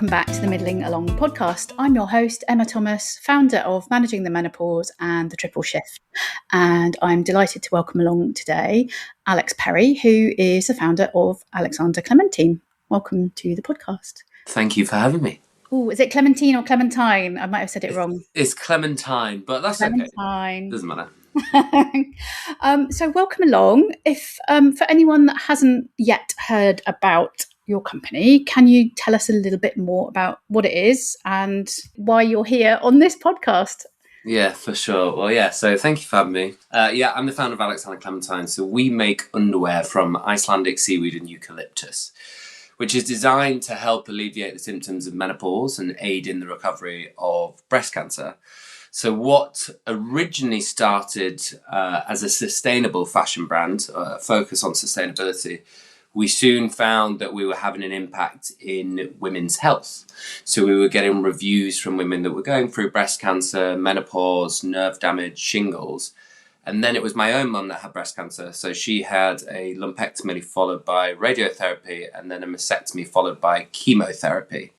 welcome back to the Middling Along podcast. I'm your host, Emma Thomas, founder of Managing the Menopause and the Triple Shift. And I'm delighted to welcome along today Alex Perry, who is the founder of Alexander Clementine. Welcome to the podcast. Thank you for having me. Oh, is it Clementine or Clementine? I might have said it wrong. It's Clementine, but that's Clementine. Okay. Doesn't matter. So welcome along. If for anyone that hasn't yet heard about your company, can you tell us a little bit more about what it is and why you're here on this podcast? Yeah, for sure. Well, yeah, so thank you for having me. I'm the founder of Alexander Clementine. So we make underwear from Icelandic seaweed and eucalyptus, which is designed to help alleviate the symptoms of menopause and aid in the recovery of breast cancer. So what originally started as a sustainable fashion brand, focus on sustainability, we soon found that we were having an impact in women's health. So we were getting reviews from women that were going through breast cancer, menopause, nerve damage, shingles. And then it was my own mum that had breast cancer. So she had a lumpectomy followed by radiotherapy and then a mastectomy followed by chemotherapy.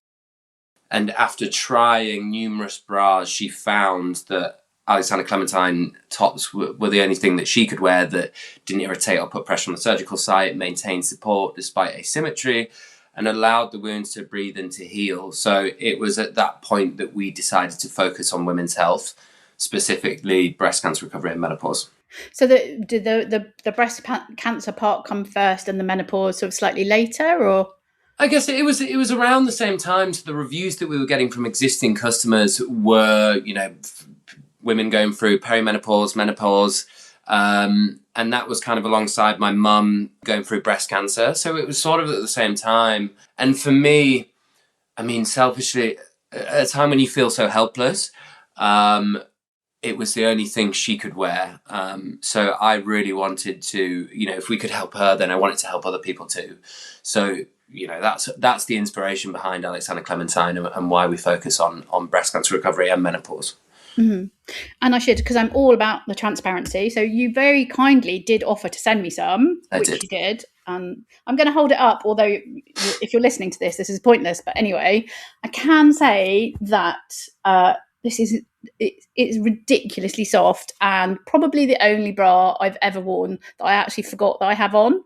And after trying numerous bras, she found that Alexander Clementine tops were the only thing that she could wear that didn't irritate or put pressure on the surgical site, maintained support despite asymmetry, and allowed the wounds to breathe and to heal. So it was at that point that we decided to focus on women's health, specifically breast cancer recovery and menopause. So did the breast cancer part come first and the menopause sort of slightly later, or? I guess it was around the same time. So the reviews that we were getting from existing customers were, women going through perimenopause, menopause, and that was kind of alongside my mum going through breast cancer. So it was sort of at the same time. And for me, I mean, selfishly, at a time when you feel so helpless, it was the only thing she could wear. So I really wanted to, if we could help her, then I wanted to help other people too. So, that's the inspiration behind Alexander Clementine and why we focus on breast cancer recovery and menopause. Mm-hmm. And I should, because I'm all about the transparency. So you very kindly did offer to send me some, which you did. I'm going to hold it up, although if you're listening to this is pointless. But anyway, I can say that it's ridiculously soft and probably the only bra I've ever worn that I actually forgot that I have on.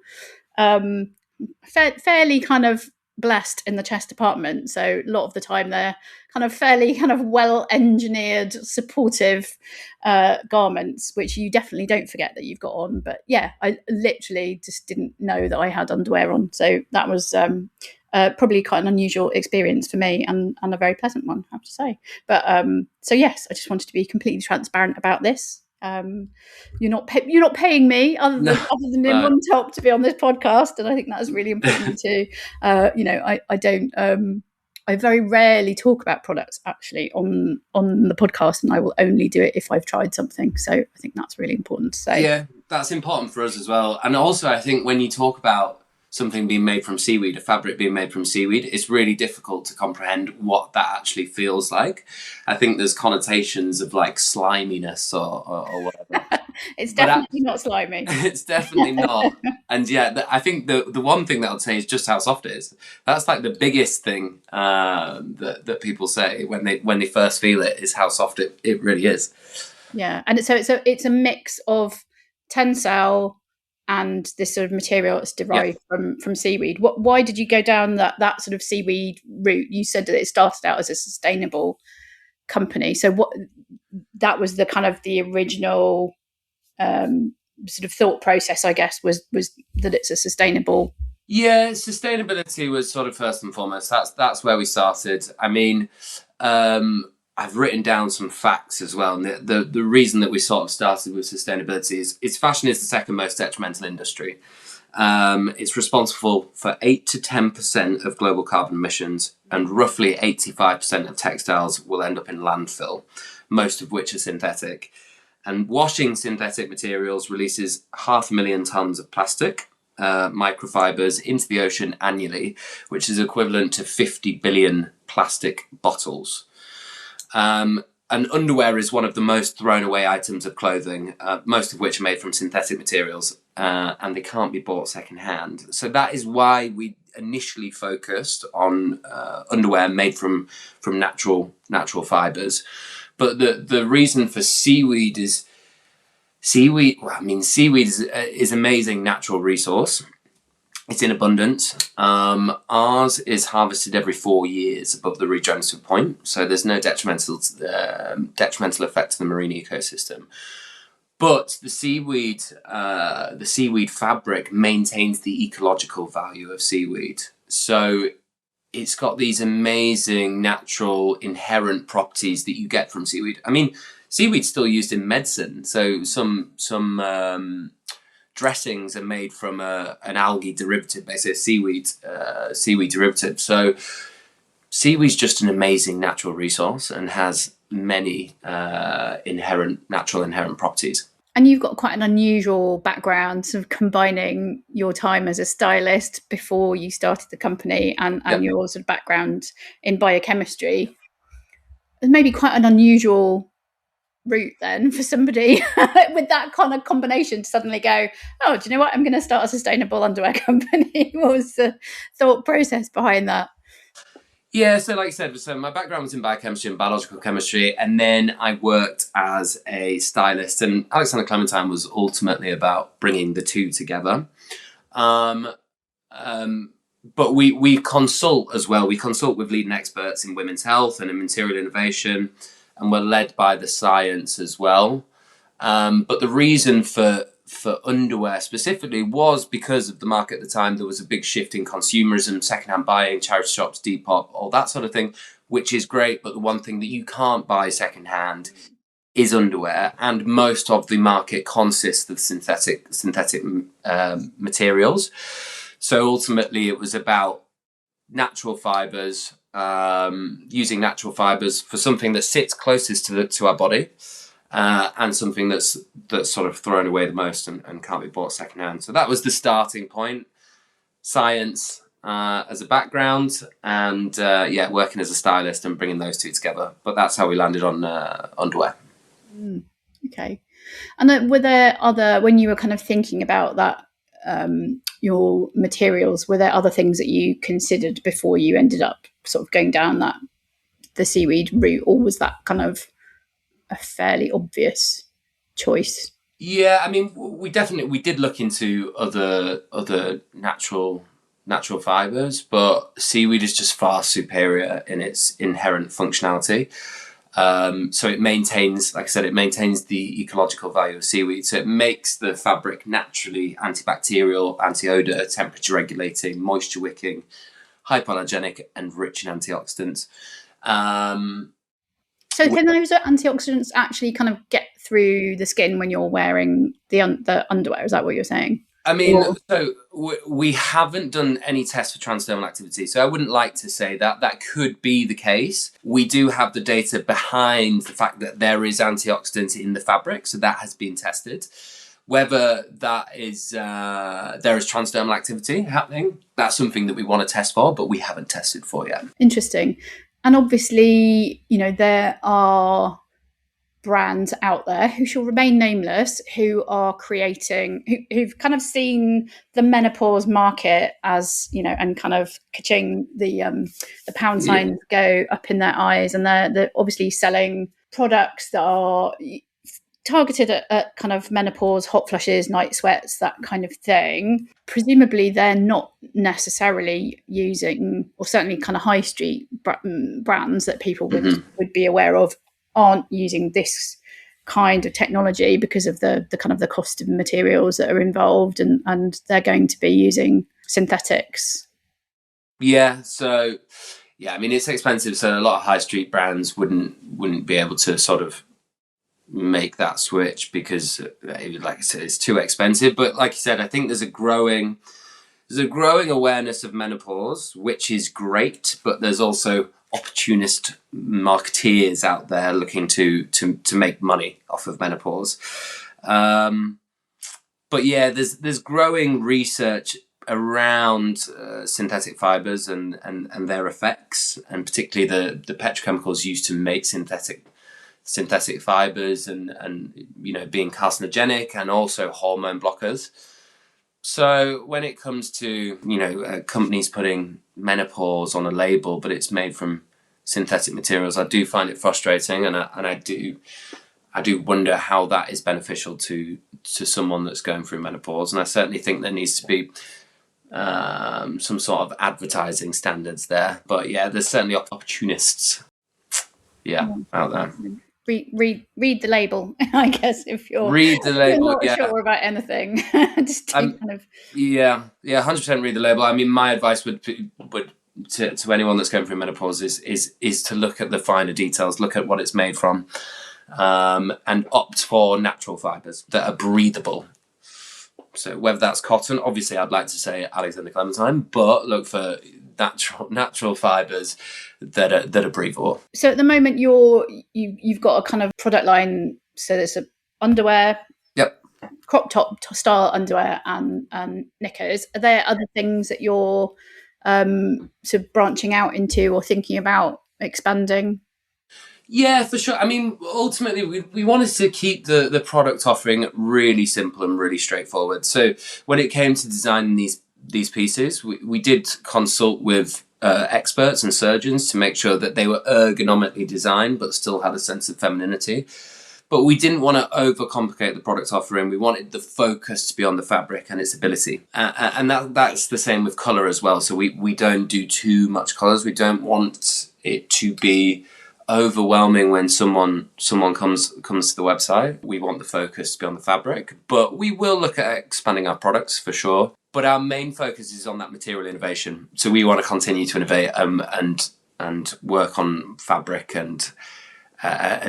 Fairly kind of blessed in the chest department, so a lot of the time they're kind of fairly kind of well engineered supportive garments, which you definitely don't forget that you've got on. But yeah, I literally just didn't know that I had underwear on, so that was probably quite an unusual experience for me and a very pleasant one, I have to say. But so yes, I just wanted to be completely transparent about this. You're not paying me other than in one top to be on this podcast, and I think that's really important too. I very rarely talk about products actually on the podcast, and I will only do it if I've tried something. So I think that's really important to say. Yeah, that's important for us as well. And also I think when you talk about something being made from seaweed, a fabric being made from seaweed, it's really difficult to comprehend what that actually feels like. I think there's connotations of like sliminess or whatever. It's definitely not slimy. It's definitely not. And yeah, I think the one thing that I'd say is just how soft it is. That's like the biggest thing that people say when they first feel it, is how soft it really is. Yeah, and so it's a mix of tensile and this sort of material that's derived from seaweed. Why did you go down that sort of seaweed route? You said that it started out as a sustainable company. So what that was the kind of the original sort of thought process, I guess, was that it's a sustainable. Yeah, sustainability was sort of first and foremost. That's where we started. I mean, I've written down some facts as well. And the reason that we sort of started with sustainability is fashion is the second most detrimental industry. It's responsible for 8 to 10% of global carbon emissions, and roughly 85% of textiles will end up in landfill, most of which are synthetic. And washing synthetic materials releases 500,000 tonnes of plastic, microfibres into the ocean annually, which is equivalent to 50 billion plastic bottles. And underwear is one of the most thrown away items of clothing, most of which are made from synthetic materials, and they can't be bought secondhand. So that is why we initially focused on underwear made from natural fibres. But the reason for seaweed is seaweed. Well, I mean, seaweed is amazing natural resource. It's in abundance. Ours is harvested every 4 years above the regenerative point, so there's no detrimental effect to the marine ecosystem. But the seaweed fabric maintains the ecological value of seaweed. So it's got these amazing natural inherent properties that you get from seaweed. I mean, seaweed's still used in medicine. So some dressings are made from an algae derivative, basically seaweed derivative. So seaweed's just an amazing natural resource and has many natural inherent properties. And you've got quite an unusual background, sort of combining your time as a stylist before you started the company and your sort of background in biochemistry. It's maybe quite an unusual route then for somebody with that kind of combination to suddenly go, oh, do you know what? I'm going to start a sustainable underwear company. What was the thought process behind that? Yeah, so like I said, so my background was in biochemistry and biological chemistry, and then I worked as a stylist, and Alexander Clementine was ultimately about bringing the two together. But we consult as well. We consult with leading experts in women's health and in material innovation, and we're led by the science as well. But the reason for underwear specifically was because of the market at the time. There was a big shift in consumerism, secondhand buying, charity shops, Depop, all that sort of thing, which is great. But the one thing that you can't buy secondhand is underwear, and most of the market consists of synthetic materials. So ultimately, it was about natural fibres, using natural fibres for something that sits closest to our body. And something that's sort of thrown away the most and can't be bought secondhand. So that was the starting point. Science as a background, and working as a stylist and bringing those two together. But that's how we landed on underwear. Okay. And then were there other, when you were kind of thinking about that, your materials, were there other things that you considered before you ended up sort of going down the seaweed route, or was that kind of a fairly obvious choice? Yeah, I mean, we did look into other natural fibres, but seaweed is just far superior in its inherent functionality. So it maintains, like I said, the ecological value of seaweed. So it makes the fabric naturally antibacterial, anti-odour, temperature regulating, moisture-wicking, hypoallergenic, and rich in antioxidants. So can those antioxidants actually kind of get through the skin when you're wearing the underwear? Is that what you're saying? I mean, so we haven't done any tests for transdermal activity, so I wouldn't like to say that. That could be the case. We do have the data behind the fact that there is antioxidants in the fabric, so that has been tested. Whether that is there is transdermal activity happening, that's something that we want to test for, but we haven't tested for yet. Interesting. And obviously, there are brands out there who shall remain nameless who are who've kind of seen the menopause market as, and kind of ka-ching, the pound signs go up in their eyes, and they're obviously selling products that are targeted at kind of menopause, hot flushes, night sweats, that kind of thing. Presumably they're not necessarily using, or certainly kind of high street brands that people would be aware of aren't using this kind of technology because of the kind of the cost of materials that are involved, and they're going to be using synthetics. Yeah, so I mean, it's expensive, so a lot of high street brands wouldn't be able to sort of make that switch because, like I said, it's too expensive. But like you said, I think there's a growing awareness of menopause, which is great, but there's also opportunist marketeers out there looking to make money off of menopause. But yeah, there's growing research around synthetic fibres and their effects, and particularly the petrochemicals used to make synthetic fibres, and being carcinogenic and also hormone blockers. So when it comes to, companies putting menopause on a label, but it's made from synthetic materials, I do find it frustrating, and I do wonder how that is beneficial to someone that's going through menopause. And I certainly think there needs to be some sort of advertising standards there. But yeah, there's certainly opportunists, out there. Read the label, I guess, if you're Read the label, not sure about anything. Just to 100% read the label. I mean, my advice would to anyone that's going through menopause is to look at the finer details, look at what it's made from, and opt for natural fibres that are breathable. So whether that's cotton, obviously I'd like to say Alexander Clementine, but look for natural fibres that are breathable. So at the moment you've got a kind of product line. So there's a underwear, Yep, crop top style underwear, and knickers. Are there other things that you're sort of branching out into or thinking about expanding? yeah, for sure. I mean, ultimately, we wanted to keep the product offering really simple and really straightforward. So when it came to designing these pieces, we did consult with experts and surgeons to make sure that they were ergonomically designed but still had a sense of femininity. But we didn't want to overcomplicate the product offering. We wanted the focus to be on the fabric and its ability. And that's the same with colour as well. So we don't do too much colours. We don't want it to be overwhelming when someone comes to the website. We want the focus to be on the fabric, but we will look at expanding our products for sure. But our main focus is on that material innovation. So we want to continue to innovate and work on fabric and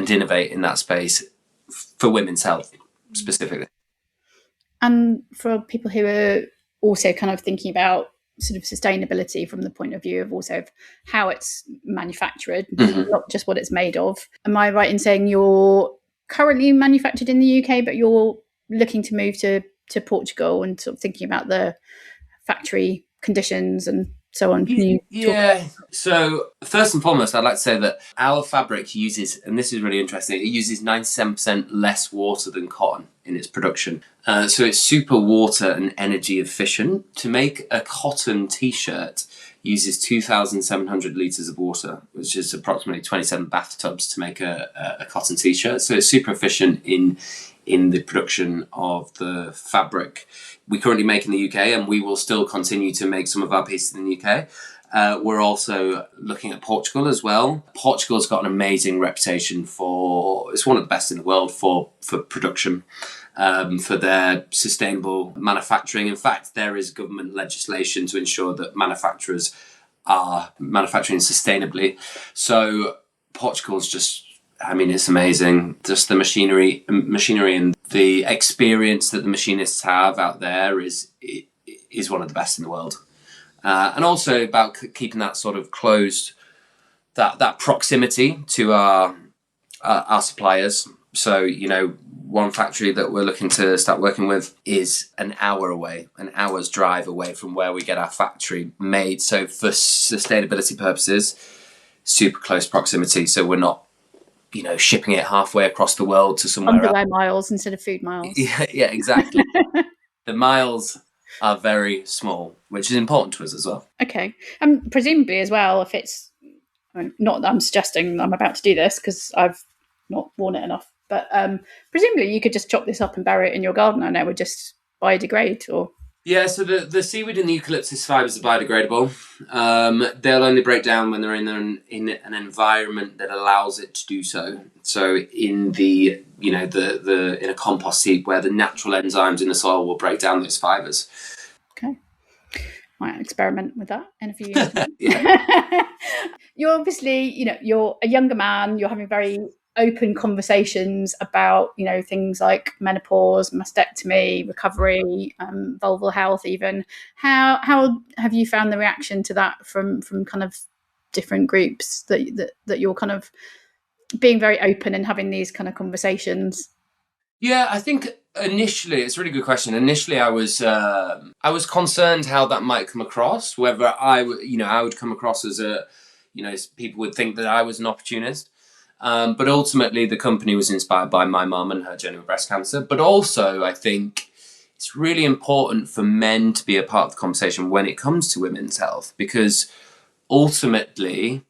innovate in that space for women's health specifically. And for people who are also kind of thinking about sort of sustainability from the point of view of also how it's manufactured, not just what it's made of. Am I right in saying you're currently manufactured in the UK, but you're looking to move to Portugal and sort of thinking about the factory conditions and so on? Yeah. So first and foremost, I'd like to say that our fabric uses, and this is really interesting, it uses 97% less water than cotton in its production. So it's super water and energy efficient. To make a cotton t-shirt uses 2,700 litres of water, which is approximately 27 bathtubs to make a cotton t-shirt. So it's super efficient in the production of the fabric. We currently make in the UK, and we will still continue to make some of our pieces in the UK. We're also looking at Portugal as well. Portugal's got an amazing reputation it's one of the best in the world for production, for their sustainable manufacturing. In fact, there is government legislation to ensure that manufacturers are manufacturing sustainably. So Portugal's just, I mean, it's amazing. Just the machinery and the experience that the machinists have out there is one of the best in the world. And also about keeping that sort of closed, that proximity to our suppliers. So, one factory that we're looking to start working with is an hour's drive away from where we get our factory made. So for sustainability purposes, super close proximity. So we're not, shipping it halfway across the world to somewhere underwear else. miles instead of food miles. Yeah, exactly. The miles are very small, which is important to us as well. Okay. And presumably as well, if it's, not that I'm suggesting I'm about to do this because I've not worn it enough, but presumably you could just chop this up and bury it in your garden and it would just biodegrade or... Yeah, so the seaweed and the eucalyptus fibres are biodegradable. They'll only break down when they're in an environment that allows it to do so. So in the in a compost heap where the natural enzymes in the soil will break down those fibres. Okay, might experiment with that in a few years. You're obviously you're a younger man. You're having very open conversations about things like menopause, mastectomy, recovery, vulval health. Even how have you found the reaction to that from kind of different groups that you're kind of being very open and having these kind of conversations? Yeah, I think initially it's a really good question. Initially, I was concerned how that might come across. Whether I would come across as people would think that I was an opportunist. But ultimately, the company was inspired by my mum and her journey with breast cancer. But also, I think it's really important for men to be a part of the conversation when it comes to women's health, because ultimately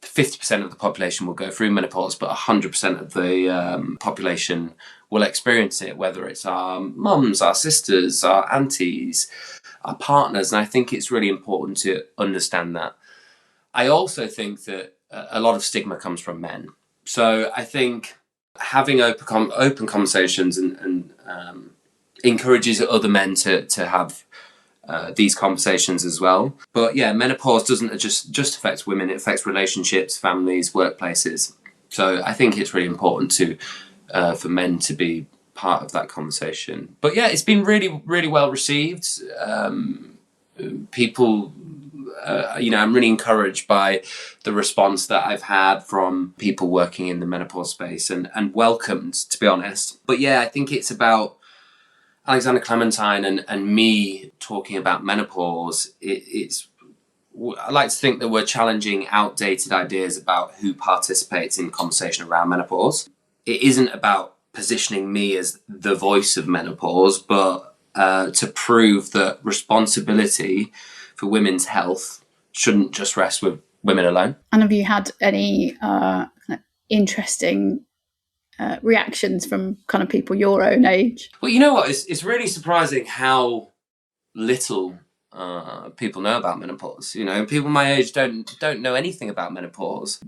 50% of the population will go through menopause, but 100% of the population will experience it, whether it's our mums, our sisters, our aunties, our partners. And I think it's really important to understand that. I also think that a lot of stigma comes from men. So I think having open conversations and encourages other men to have these conversations as well. But yeah, menopause doesn't just affect women, it affects relationships, families, workplaces. So I think it's really important to for men to be part of that conversation. But yeah, it's been really, really well received. People, I'm really encouraged by the response that I've had from people working in the menopause space and welcomed, to be honest. But yeah, I think it's about Alexander Clementine and me talking about menopause. I like to think that we're challenging outdated ideas about who participates in conversation around menopause. It isn't about positioning me as the voice of menopause, but to prove that responsibility for women's health shouldn't just rest with women alone. And have you had any interesting reactions from kind of people your own age? Well, you know what? It's really surprising how little people know about menopause. People my age don't know anything about menopause.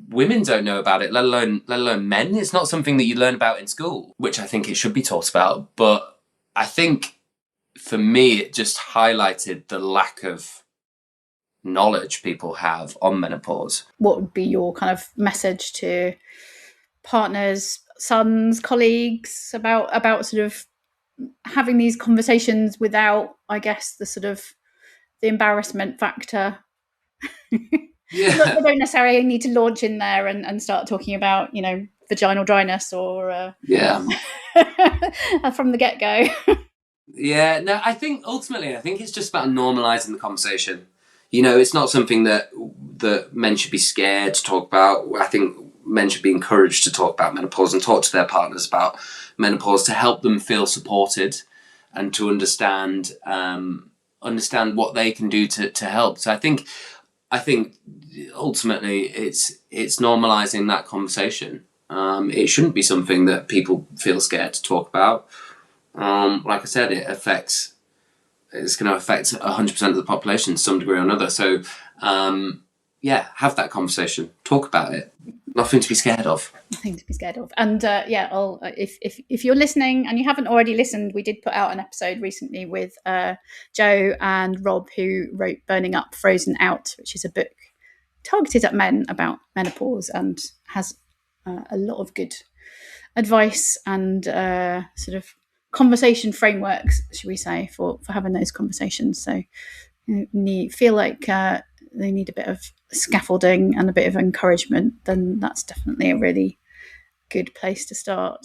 Women don't know about it, let alone men. It's not something that you learn about in school, which I think it should be taught about. But I think for me, it just highlighted the lack of knowledge people have on menopause. What would be your kind of message to partners, sons, colleagues about sort of having these conversations without, I guess, the embarrassment factor? Yeah. They don't necessarily need to launch in there and start talking about, vaginal dryness or from the get-go. Yeah, no, I think it's just about normalizing the conversation. It's not something that men should be scared to talk about. I think men should be encouraged to talk about menopause and talk to their partners about menopause to help them feel supported and to understand what they can do to help. So I think ultimately it's normalizing that conversation. It shouldn't be something that people feel scared to talk about. Like I said, it's going to affect 100% of the population to some degree or another. So, have that conversation. Talk about it. Nothing to be scared of. Nothing to be scared of. And if you're listening and you haven't already listened, we did put out an episode recently with Joe and Rob, who wrote Burning Up, Frozen Out, which is a book targeted at men about menopause and has a lot of good advice and sort of conversation frameworks, should we say, for having those conversations. So feel like they need a bit of scaffolding and a bit of encouragement, then that's definitely a really good place to start.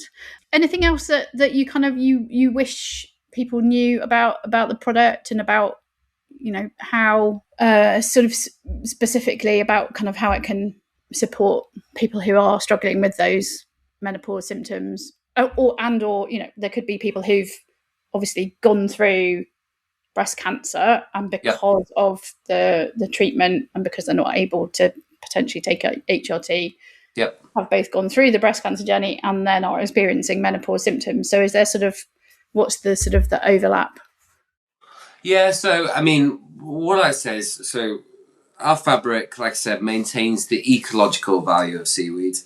Anything else that you kind of you wish people knew about the product and about how sort of specifically about kind of how it can support people who are struggling with those menopause symptoms, or there could be people who've obviously gone through breast cancer and because of the treatment and because they're not able to potentially take a HRT, have both gone through the breast cancer journey and then are experiencing menopause symptoms. So is there what's the overlap? Yeah, so I mean, what I say is, so our fabric, like I said, maintains the ecological value of seaweed.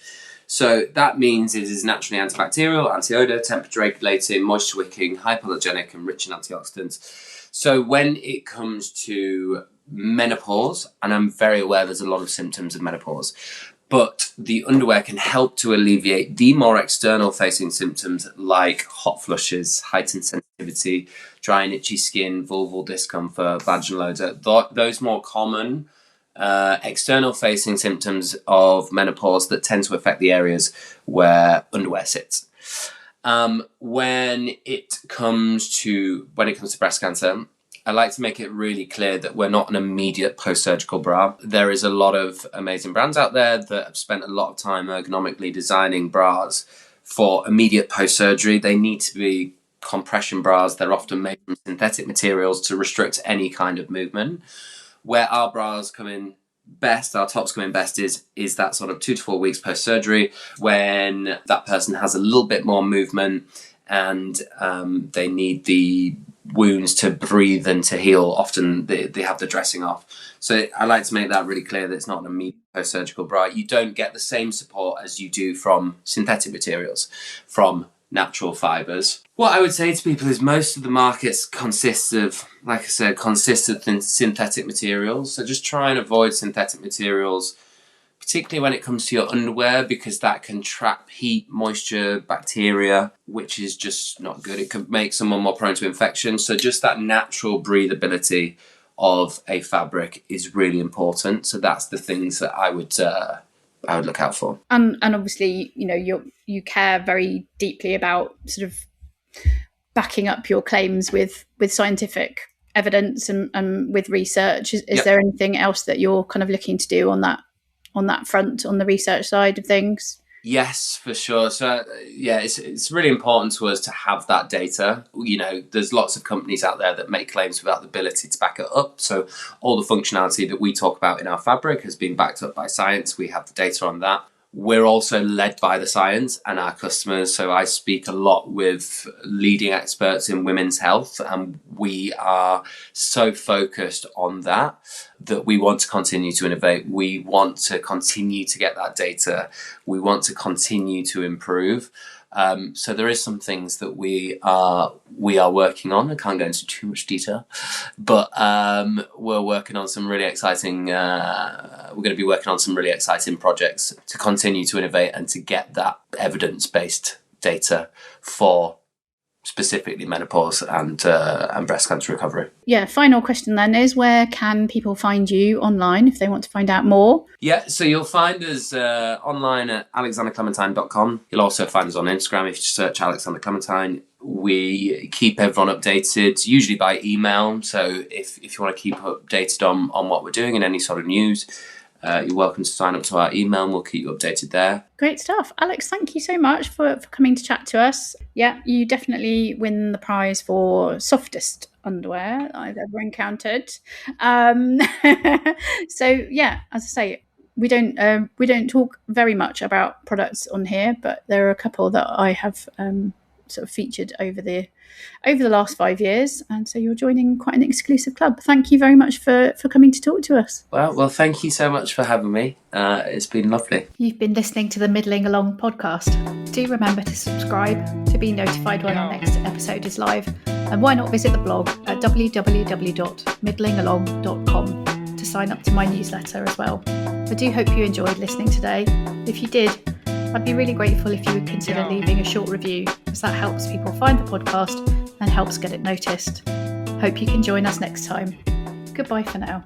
So that means it is naturally antibacterial, anti-odour, temperature regulating, moisture-wicking, hypoallergenic, and rich in antioxidants. So when it comes to menopause, and I'm very aware there's a lot of symptoms of menopause, but the underwear can help to alleviate the more external-facing symptoms like hot flushes, heightened sensitivity, dry and itchy skin, vulval discomfort, vaginal odour, those more common external-facing symptoms of menopause that tend to affect the areas where underwear sits. When it comes to breast cancer, I like to make it really clear that we're not an immediate post-surgical bra. There is a lot of amazing brands out there that have spent a lot of time ergonomically designing bras for immediate post-surgery. They need to be compression bras. They're often made from synthetic materials to restrict any kind of movement. Where our bras come in best, our tops come in best, is that sort of 2 to 4 weeks post surgery, when that person has a little bit more movement and they need the wounds to breathe and to heal. Often they have the dressing off. So I like to make that really clear that it's not an immediate post-surgical bra. You don't get the same support as you do from synthetic materials, from natural fibres. What I would say to people is most of the markets consists of, like I said, synthetic materials. So just try and avoid synthetic materials, particularly when it comes to your underwear, because that can trap heat, moisture, bacteria, which is just not good. It could make someone more prone to infection. So just that natural breathability of a fabric is really important. So that's the things that I would look out for. And obviously, you care very deeply about sort of backing up your claims with scientific evidence and with research. Is there anything else that you're kind of looking to do on that front, on the research side of things? Yes, for sure. So it's really important to us to have that data. There's lots of companies out there that make claims without the ability to back it up. So all the functionality that we talk about in our fabric has been backed up by science. We have the data on that. We're also led by the science and our customers. So I speak a lot with leading experts in women's health, and we are so focused on that we want to continue to innovate. We want to continue to get that data. We want to continue to improve. So there is some things that we are working on. I can't go into too much detail, but we're working on some really exciting. We're going to be working on some really exciting projects to continue to innovate and to get that evidence-based data for specifically menopause and breast cancer recovery. Yeah, final question then is, where can people find you online if they want to find out more? Yeah, so you'll find us online at alexanderclementine.com. You'll also find us on Instagram if you search Alexander Clementine. We keep everyone updated, usually by email. So if you want to keep updated on what we're doing and any sort of news, you're welcome to sign up to our email and we'll keep you updated there. Great stuff. Alex, thank you so much for coming to chat to us. Yeah, you definitely win the prize for softest underwear I've ever encountered. So yeah, as I say, we don't talk very much about products on here, but there are a couple that I have sort of featured over the last 5 years, and so you're joining quite an exclusive club. Thank you very much for coming to talk to us. Well, thank you so much for having me. It's been lovely. You've been listening to the Middling Along podcast. Do remember to subscribe to be notified when our next episode is live, and why not visit the blog at www.middlingalong.com to sign up to my newsletter as well. I do hope you enjoyed listening today. If you did, I'd be really grateful if you would consider leaving a short review, as that helps people find the podcast and helps get it noticed. Hope you can join us next time. Goodbye for now.